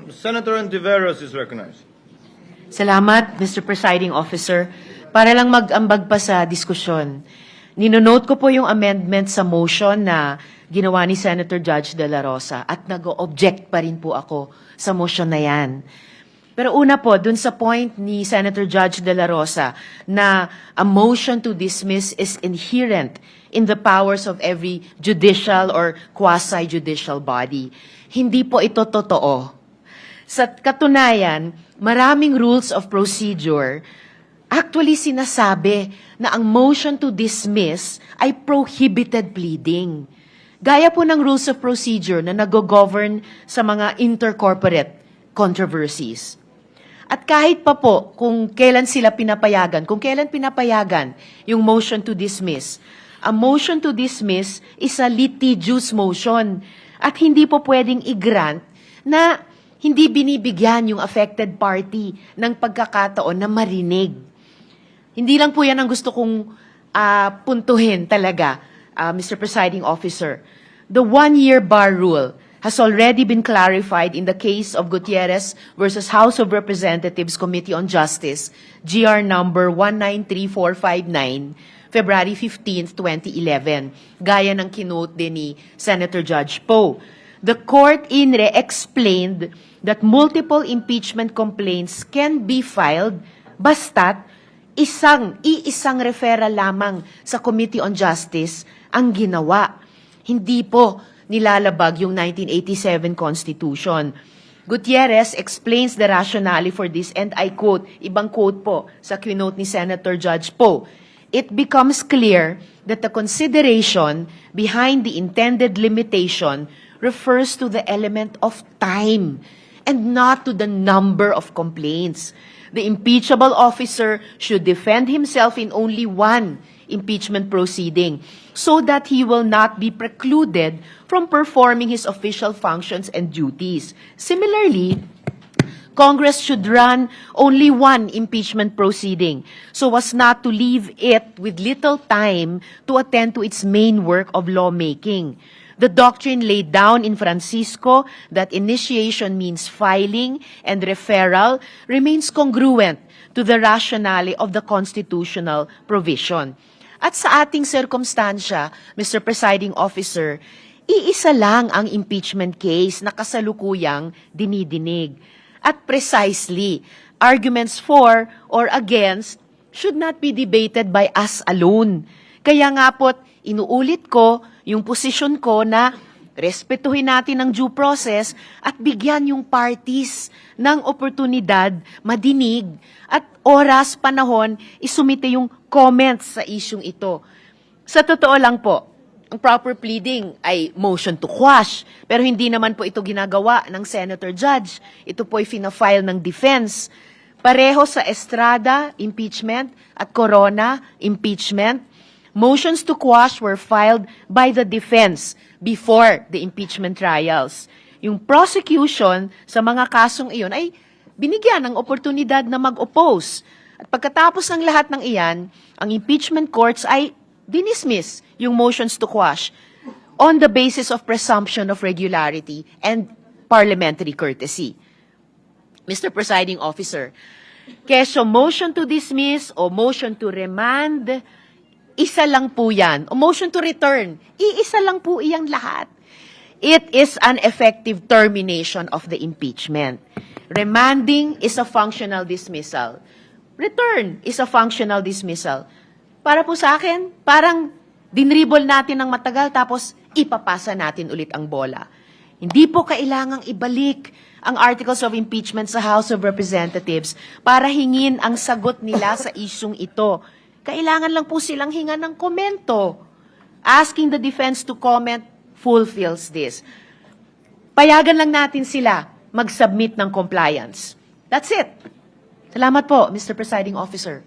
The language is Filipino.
Senator Antiveros is recognized. Salamat, Mr. Presiding Officer. Para lang mag-ambag pa sa diskusyon, ninonote ko po yung amendment sa motion na ginawa ni Senator Judge De La Rosa at nag-object pa rin po ako sa motion na yan. Pero una po, dun sa point ni Senator Judge De La Rosa na a motion to dismiss is inherent in the powers of every judicial or quasi-judicial body. Hindi po ito totoo. Sa katunayan, maraming rules of procedure actually sinasabi na ang motion to dismiss ay prohibited pleading. Gaya po ng rules of procedure na nag-govern sa mga intercorporate controversies. At kahit pa po kung kailan sila pinapayagan, kung kailan pinapayagan yung motion to dismiss, a motion to dismiss is a litigious motion at hindi po pwedeng i-grant na hindi binibigyan yung affected party ng pagkakataon na marinig. Hindi lang po yan ang gusto kong puntuhin talaga, Mr. Presiding Officer. The one-year bar rule has already been clarified in the case of Gutierrez versus House of Representatives Committee on Justice, GR number 193459, February 15, 2011, gaya ng kinote din ni Senator Judge Poe. The court INRE explained that multiple impeachment complaints can be filed basta't iisang referral lamang sa Committee on Justice ang ginawa. Hindi po nilalabag yung 1987 Constitution. Gutierrez explains the rationale for this and I quote, ibang quote po sa quote ni Senator Judge Poe. It becomes clear that the consideration behind the intended limitation refers to the element of time and not to the number of complaints. The impeachable officer should defend himself in only one impeachment proceeding so that he will not be precluded from performing his official functions and duties. Similarly, Congress should run only one impeachment proceeding so as not to leave it with little time to attend to its main work of lawmaking. The doctrine laid down in Francisco that initiation means filing and referral remains congruent to the rationale of the constitutional provision. At sa ating sirkumstansya, Mr. Presiding Officer, iisa lang ang impeachment case na kasalukuyang dinidinig. At precisely, arguments for or against should not be debated by us alone. Kaya nga po't inuulit ko yung posisyon ko na respetuhin natin ang due process at bigyan yung parties ng oportunidad madinig at oras, panahon, isumite yung comments sa isyung ito. Sa totoo lang po, ang proper pleading ay motion to quash, pero hindi naman po ito ginagawa ng Senator Judge. Ito po ay fina-file ng defense. Pareho sa Estrada, impeachment, at Corona, impeachment. Motions to quash were filed by the defense before the impeachment trials. Yung prosecution sa mga kasong iyon ay binigyan ng oportunidad na mag-oppose. At pagkatapos ng lahat ng iyan, ang impeachment courts ay dinismiss yung motions to quash on the basis of presumption of regularity and parliamentary courtesy. Mr. Presiding Officer, keso motion to dismiss o motion to remand, isa lang po yan. O motion to return, iisa lang po iyang lahat. It is an effective termination of the impeachment. Remanding is a functional dismissal. Return is a functional dismissal. Para po sa akin, parang dinribble natin ng matagal tapos ipapasa natin ulit ang bola. Hindi po kailangang ibalik ang articles of impeachment sa House of Representatives para hingin ang sagot nila sa isyung ito. Kailangan lang po silang hingan ng komento. Asking the defense to comment fulfills this. Payagan lang natin sila mag-submit ng compliance. That's it. Salamat po, Mr. Presiding Officer.